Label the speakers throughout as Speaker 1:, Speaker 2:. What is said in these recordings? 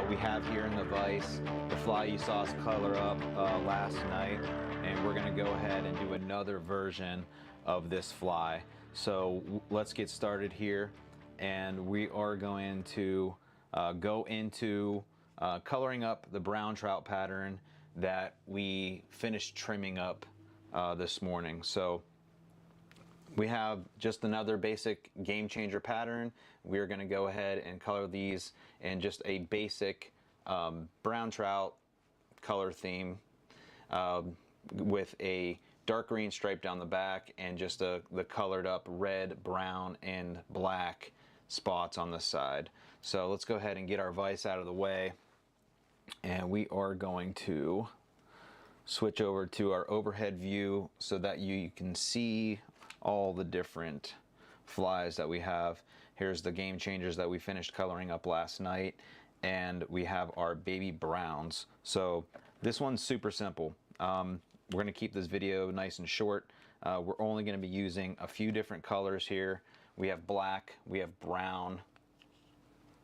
Speaker 1: we have here in the vise the fly you saw us color up last night, and we're going to go ahead and do another version of this fly. So let's get started here, and we are going to go into coloring up the brown trout pattern that we finished trimming up this morning. So we have just another basic game changer pattern. We're going to go ahead and color these in just a basic brown trout color theme with a dark green stripe down the back and just the colored up red, brown, and black spots on the side. So let's go ahead and get our vise out of the way, and we are going to switch over to our overhead view so that you can see all the different flies that we have. Here's the game changers that we finished coloring up last night, and we have our baby browns. So this one's super simple. We're going to keep this video nice and short. We're only going to be using a few different colors here. We have black, we have brown,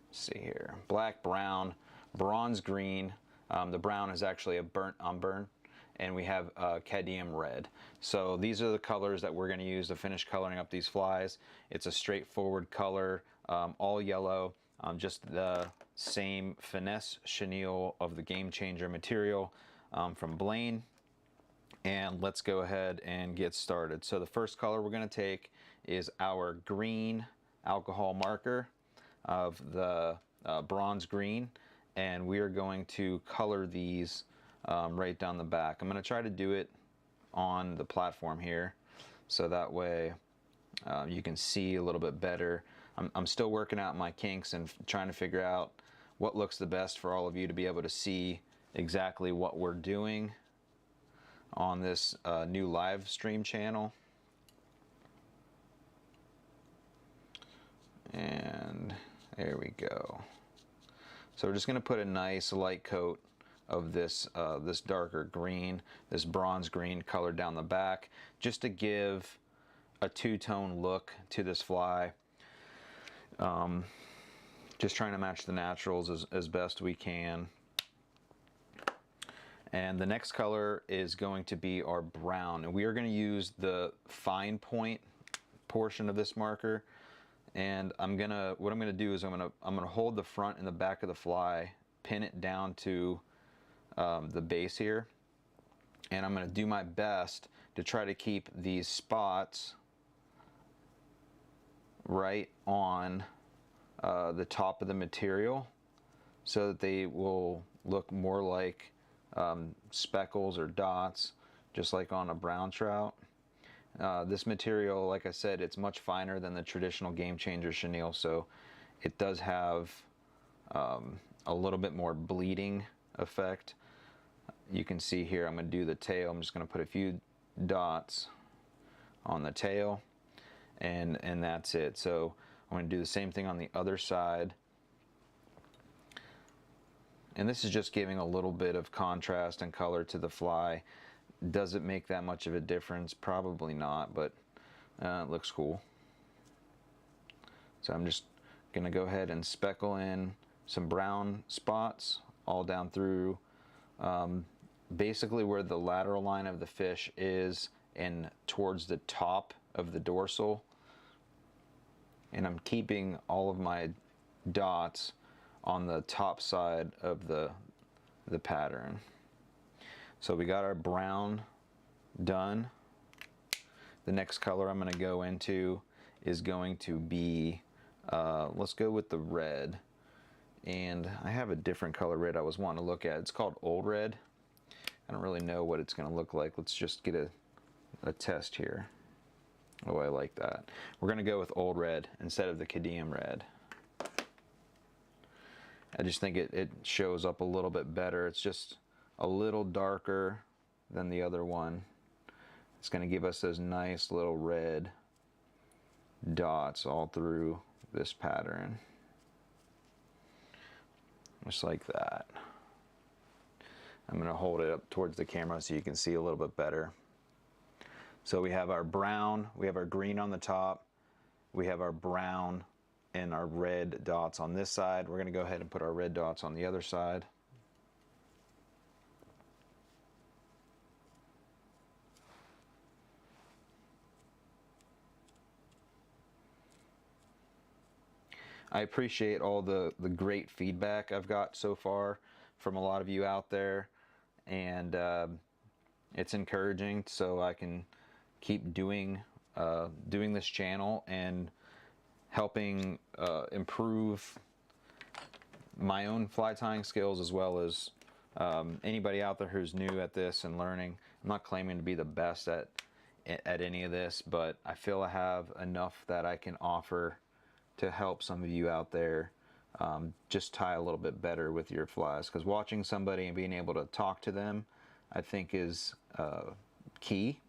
Speaker 1: let's see here, black, brown, bronze green. The brown is actually a burnt umber, and we have cadmium red. So these are the colors that we're going to use to finish coloring up these flies. It's a straightforward color, all yellow, just the same finesse chenille of the game changer material from Blaine. And let's go ahead and get started. So the first color we're going to take is our green alcohol marker of the bronze green, and we are going to color these right down the back. I'm going to try to do it on the platform here, so that way you can see a little bit better. I'm still working out my kinks and trying to figure out what looks the best for all of you to be able to see exactly what we're doing on this new live stream channel. And there we go. So we're just going to put a nice light coat of this this darker green, this bronze green colored down the back, just to give a two-tone look to this fly. Just trying to match the naturals as best we can. And the next color is going to be our brown, and we are going to use the fine point portion of this marker. And what I'm gonna do is I'm gonna hold the front and the back of the fly, pin it down to the base here, and I'm going to do my best to try to keep these spots right on the top of the material so that they will look more like speckles or dots, just like on a brown trout. This material, like I said, it's much finer than the traditional game changer chenille, so it does have a little bit more bleeding effect. You can see here I'm going to do the tail. I'm just going to put a few dots on the tail, and that's it. So I'm going to do the same thing on the other side, and this is just giving a little bit of contrast and color to the fly. Does it make that much of a difference? Probably not, but it looks cool. So I'm just going to go ahead and speckle in some brown spots all down through basically where the lateral line of the fish is and towards the top of the dorsal. And I'm keeping all of my dots on the top side of the pattern. So we got our brown done. The next color I'm going to go into is going to be, let's go with the red. And I have a different color red I was wanting to look at. It's called Old Red. I don't really know what it's going to look like. Let's just get a test here. Oh, I like that. We're going to go with Old Red instead of the cadmium red. I just think it shows up a little bit better. It's just a little darker than the other one. It's going to give us those nice little red dots all through this pattern. Just like that. I'm going to hold it up towards the camera so you can see a little bit better. So we have our brown, we have our green on the top, we have our brown and our red dots on this side. We're going to go ahead and put our red dots on the other side. I appreciate all the great feedback I've got so far from a lot of you out there, and it's encouraging, so I can keep doing this channel and helping improve my own fly tying skills, as well as anybody out there who's new at this and learning. I'm not claiming to be the best at any of this, but I feel I have enough that I can offer to help some of you out there just tie a little bit better with your flies, because watching somebody and being able to talk to them, I think, is key,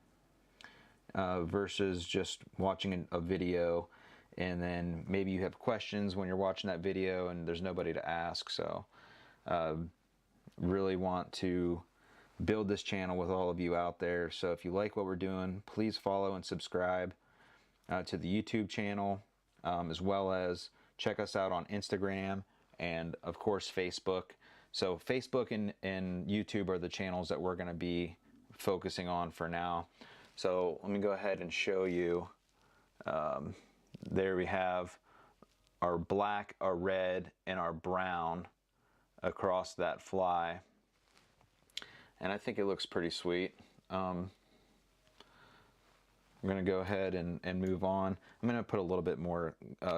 Speaker 1: versus just watching a video and then maybe you have questions when you're watching that video and there's nobody to ask. So really want to build this channel with all of you out there. So if you like what we're doing, please follow and subscribe to the YouTube channel, as well as check us out on Instagram and of course Facebook. So Facebook and YouTube are the channels that we're going to be focusing on for now. So let me go ahead and show you. There we have our black, our red, and our brown across that fly, and I think it looks pretty sweet. I'm going to go ahead and move on. I'm going to put a little bit more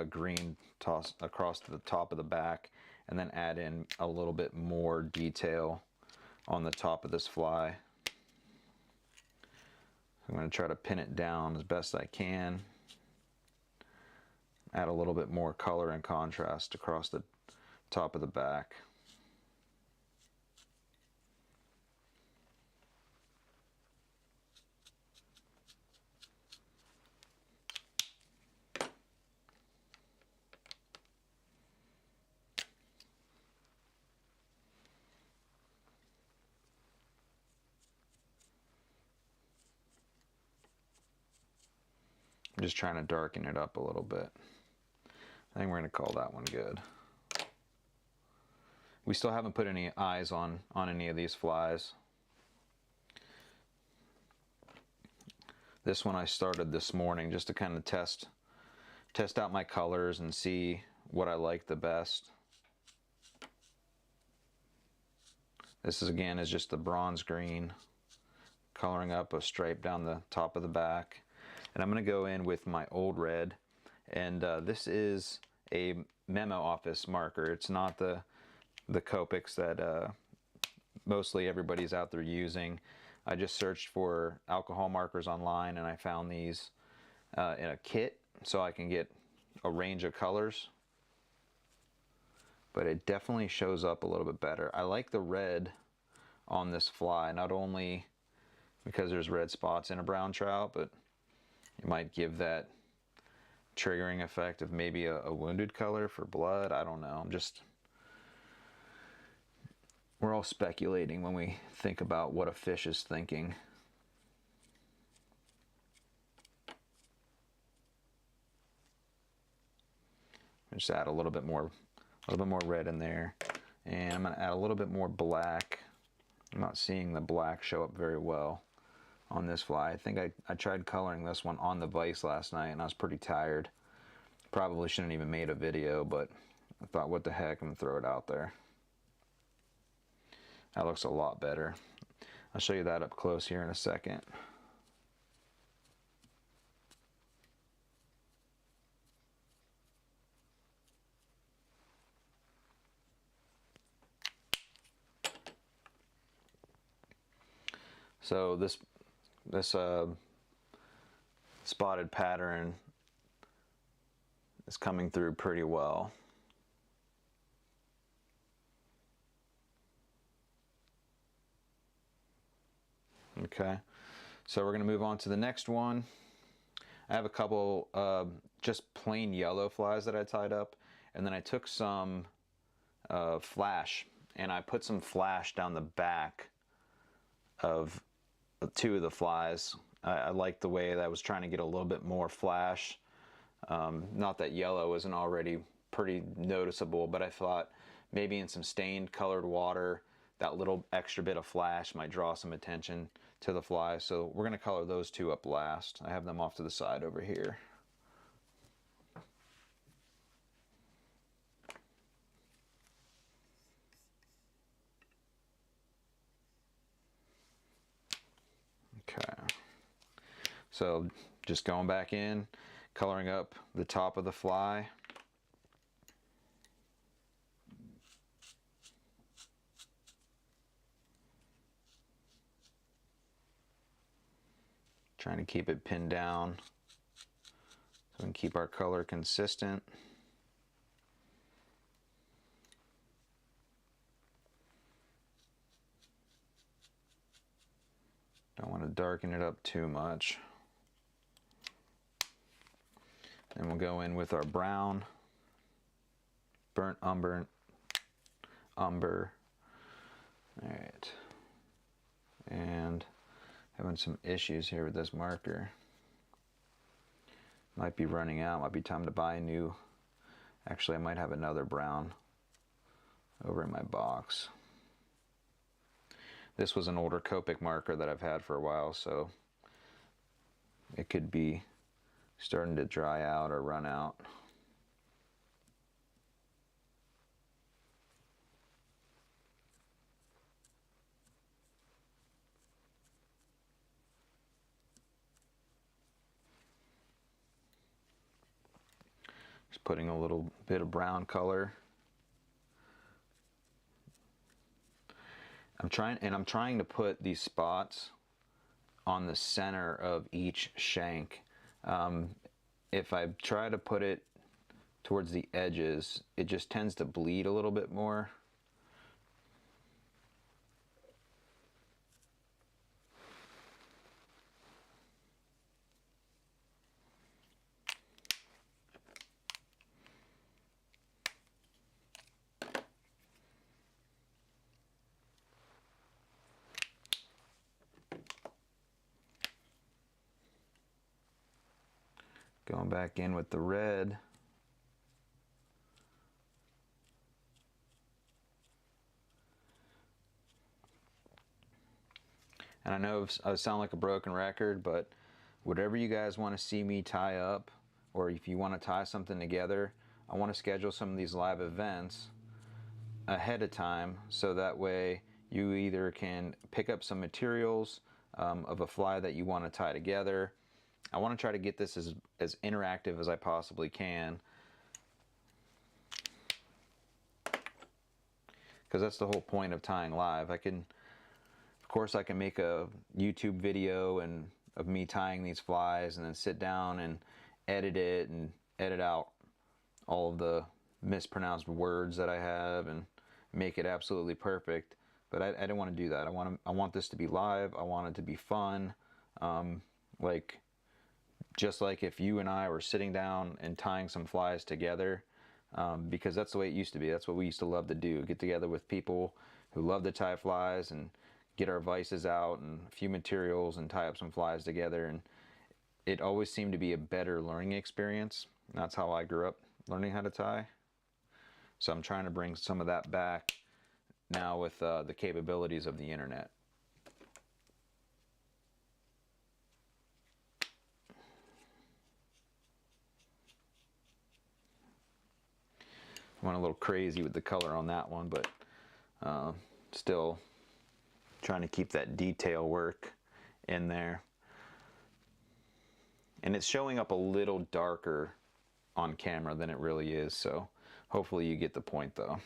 Speaker 1: green toss across the top of the back, and then add in a little bit more detail on the top of this fly. I'm going to try to pin it down as best I can. Add a little bit more color and contrast across the top of the back. I'm just trying to darken it up a little bit. I think we're going to call that one good. We still haven't put any eyes on any of these flies. This one I started this morning just to kind of test out my colors and see what I like the best. This is just the bronze green, coloring up a stripe down the top of the back. And I'm going to go in with my old red, and this is a memo office marker. It's not the Copics that mostly everybody's out there using. I just searched for alcohol markers online, and I found these in a kit, so I can get a range of colors. But it definitely shows up a little bit better. I like the red on this fly, not only because there's red spots in a brown trout, but it might give that triggering effect of maybe a wounded color for blood. I don't know. We're all speculating when we think about what a fish is thinking. Just add a little bit more red in there, and I'm going to add a little bit more black. I'm not seeing the black show up very well on this fly. I think I tried coloring this one on the vise last night, and I was pretty tired. Probably shouldn't even made a video, but I thought, what the heck, I'm gonna throw it out there. That looks a lot better. I'll show you that up close here in a second. So this spotted pattern is coming through pretty well. Okay, so we're going to move on to the next one. I have a couple just plain yellow flies that I tied up, and then I took some flash, and I put some flash down the back of two of the flies. I liked the way that I was trying to get a little bit more flash Not that yellow isn't already pretty noticeable, but I thought maybe in some stained colored water, that little extra bit of flash might draw some attention to the fly. So we're going to color those two up last. I have them off to the side over here. Okay, so just going back in, coloring up the top of the fly. Trying to keep it pinned down so we can keep our color consistent. Don't want to darken it up too much. Then we'll go in with our brown, burnt umber. All right. And having some issues here with this marker. Might be running out, might be time to buy a new. Actually, I might have another brown over in my box. This was an older Copic marker that I've had for a while, so it could be starting to dry out or run out. Just putting a little bit of brown color. I'm trying to put these spots on the center of each shank. If I try to put it towards the edges, it just tends to bleed a little bit more. Going back in with the red. And I know I sound like a broken record, but whatever you guys want to see me tie up, or if you want to tie something together, I want to schedule some of these live events ahead of time, so that way you either can pick up some materials of a fly that you want to tie together. I want to try to get this as interactive as I possibly can, because that's the whole point of tying live. Of course I can make a YouTube video of me tying these flies and then sit down and edit it and edit out all of the mispronounced words that I have and make it absolutely perfect. But I didn't want to do that. I want this to be live. I want it to be fun. Just like if you and I were sitting down and tying some flies together, because that's the way it used to be. That's what we used to love to do. Get together with people who love to tie flies and get our vices out and a few materials and tie up some flies together. And it always seemed to be a better learning experience. That's how I grew up learning how to tie. So I'm trying to bring some of that back now with the capabilities of the internet. I went a little crazy with the color on that one, but still trying to keep that detail work in there. And it's showing up a little darker on camera than it really is, so hopefully you get the point though.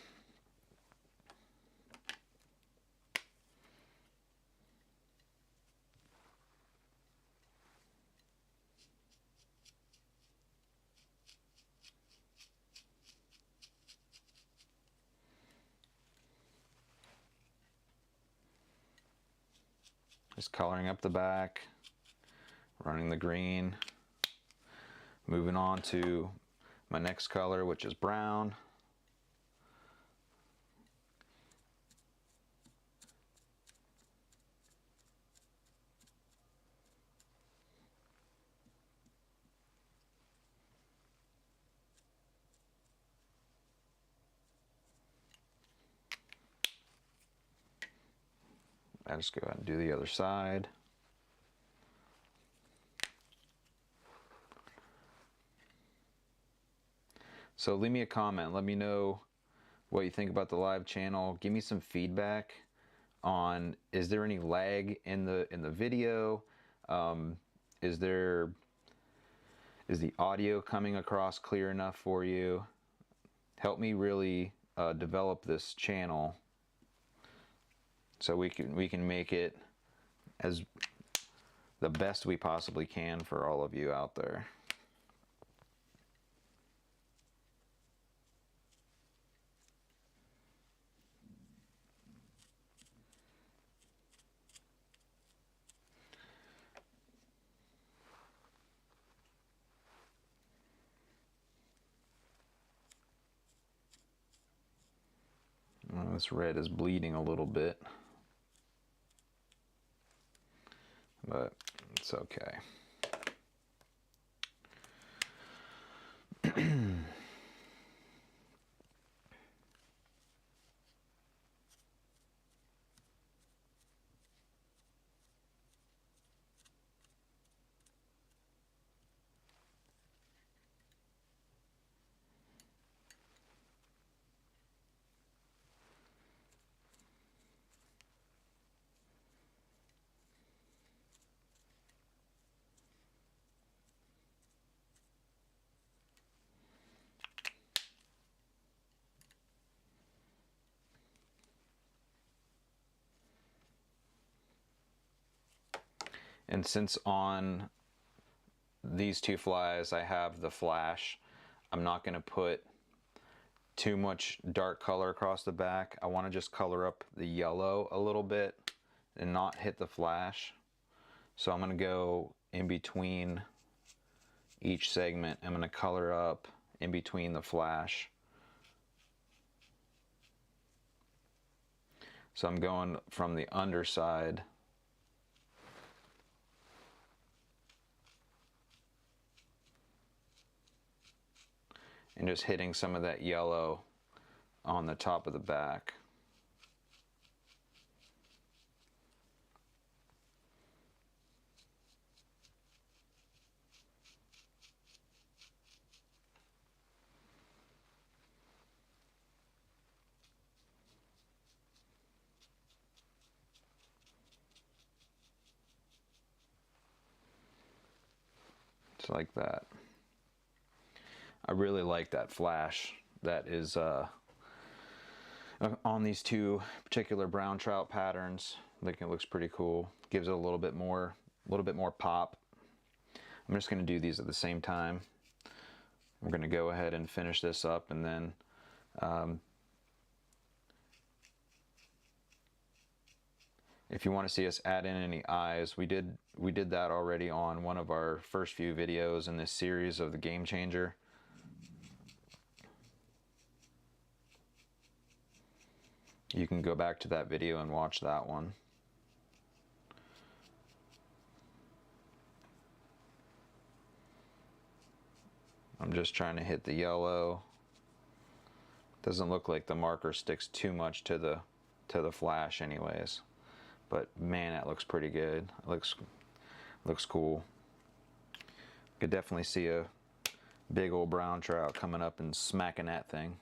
Speaker 1: Just coloring up the back, running the green, moving on to my next color, which is brown. I'll just go ahead and do the other side. So leave me a comment. Let me know what you think about the live channel. Give me some feedback on, is there any lag in the video? Is the audio coming across clear enough for you? Help me really develop this channel so we can make it as the best we possibly can for all of you out there. Well, this red is bleeding a little bit, but it's okay. And since on these two flies I have the flash, I'm not going to put too much dark color across the back. I want to just color up the yellow a little bit and not hit the flash. So I'm going to go in between each segment. I'm going to color up in between the flash. So I'm going from the underside and just hitting some of that yellow on the top of the back. Just like that. I really like that flash that is on these two particular brown trout patterns. I think it looks pretty cool. Gives it a little bit more pop. I'm just going to do these at the same time. We're going to go ahead and finish this up, and then if you want to see us add in any eyes, we did that already on one of our first few videos in this series of the Game Changer. You can go back to that video and watch that one. I'm just trying to hit the yellow. Doesn't look like the marker sticks too much to the flash anyways. But man, that looks pretty good. It looks cool. Could definitely see a big old brown trout coming up and smacking that thing.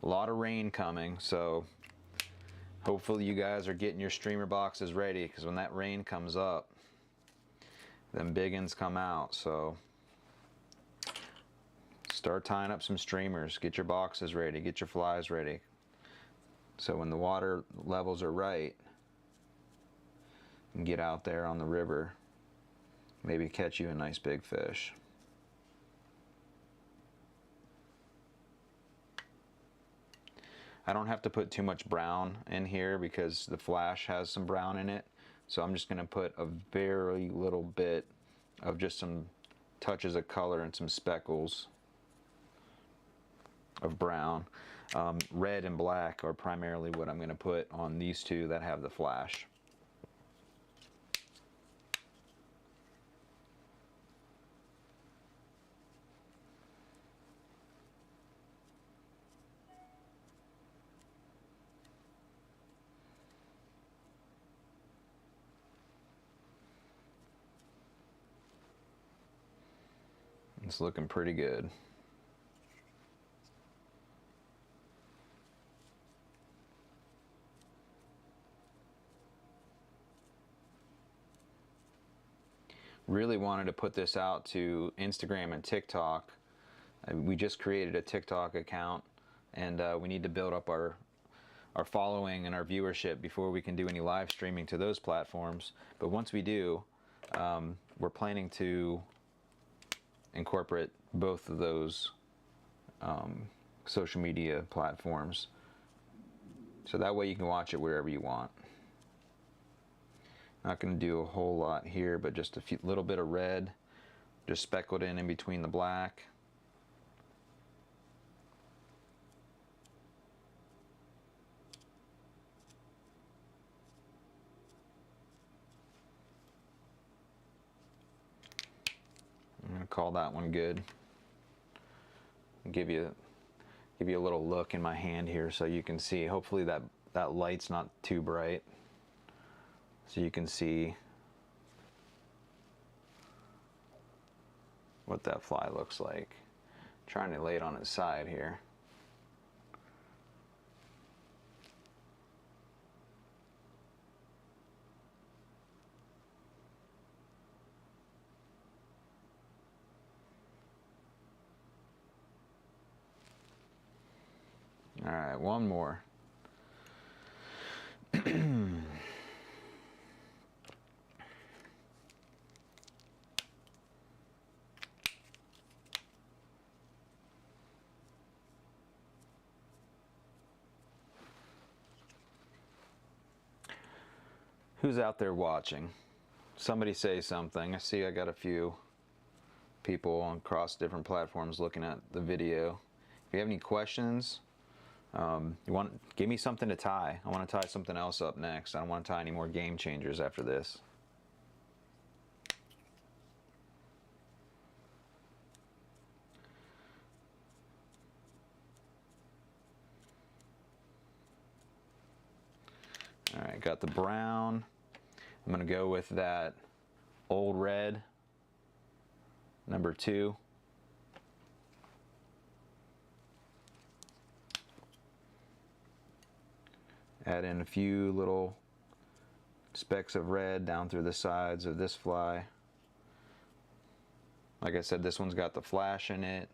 Speaker 1: A lot of rain coming, so hopefully you guys are getting your streamer boxes ready, because when that rain comes up, them big uns come out. So start tying up some streamers, get your boxes ready, get your flies ready, so when the water levels are right, you can get out there on the river, maybe catch you a nice big fish. I don't have to put too much brown in here because the flash has some brown in it. So I'm just going to put a very little bit of just some touches of color and some speckles of brown. Red and black are primarily what I'm going to put on these two that have the flash. It's looking pretty good. Really wanted to put this out to Instagram and TikTok. We just created a TikTok account, and we need to build up our following and our viewership before we can do any live streaming to those platforms. But once we do, we're planning to incorporate both of those social media platforms, so that way you can watch it wherever you want. Not going to do a whole lot here, but just a little bit of red, just speckled in between the black. I'm going to call that one good. Give you a little look in my hand here so you can see. Hopefully that light's not too bright, so you can see what that fly looks like. I'm trying to lay it on its side here. All right, one more. Who's out there watching? Somebody say something. I see I got a few people across different platforms looking at the video. If you have any questions, give me something to tie. I want to tie something else up next. I don't want to tie any more game changers after this. All right, got the brown. I'm going to go with that old red, number 2. Add in a few little specks of red down through the sides of this fly. Like I said, this one's got the flash in it.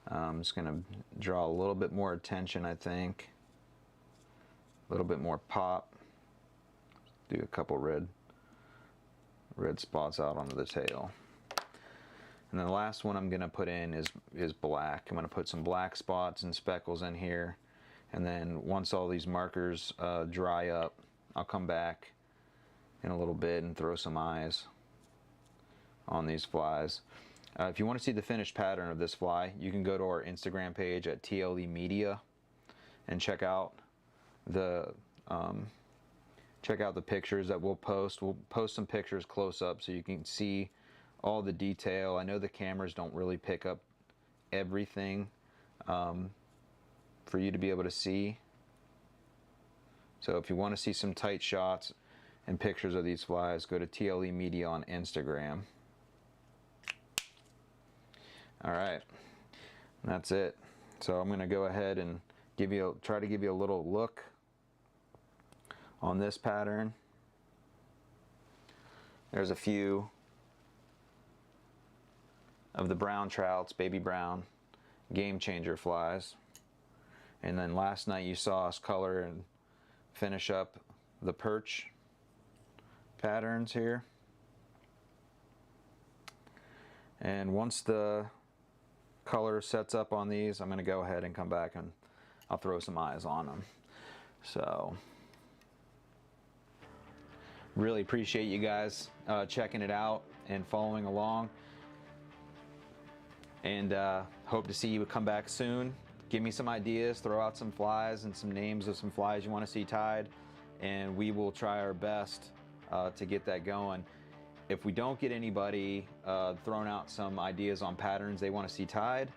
Speaker 1: I'm just going to draw a little bit more attention, I think. A little bit more pop. Do a couple red spots out onto the tail. And then the last one I'm going to put in is black. I'm going to put some black spots and speckles in here. And then once all these markers dry up, I'll come back in a little bit and throw some eyes on these flies. If you want to see the finished pattern of this fly, you can go to our Instagram page at TLE Media and check out the pictures that we'll post. We'll post some pictures close up so you can see all the detail. I know the cameras don't really pick up everything for you to be able to see. So if you want to see some tight shots and pictures of these flies, go to TLE Media on Instagram. All right, that's it. So I'm going to go ahead and try to give you a little look on this pattern. There's a few of the brown trouts, baby brown, game changer flies. And then last night you saw us color and finish up the perch patterns here. And once the color sets up on these, I'm going to go ahead and come back and I'll throw some eyes on them. So really appreciate you guys checking it out and following along, and hope to see you come back soon. Give me some ideas, throw out some flies and some names of some flies you want to see tied, and we will try our best to get that going. If we don't get anybody throwing out some ideas on patterns they want to see tied,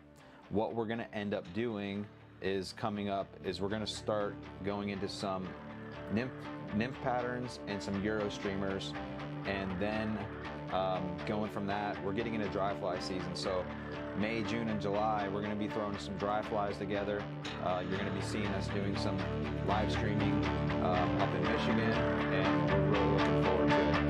Speaker 1: what we're going to end up doing is we're going to start going into some nymph patterns and some Euro streamers, and then Going from that, we're getting into dry fly season. So May, June, and July, we're going to be throwing some dry flies together. You're going to be seeing us doing some live streaming up in Michigan, and we're really looking forward to it.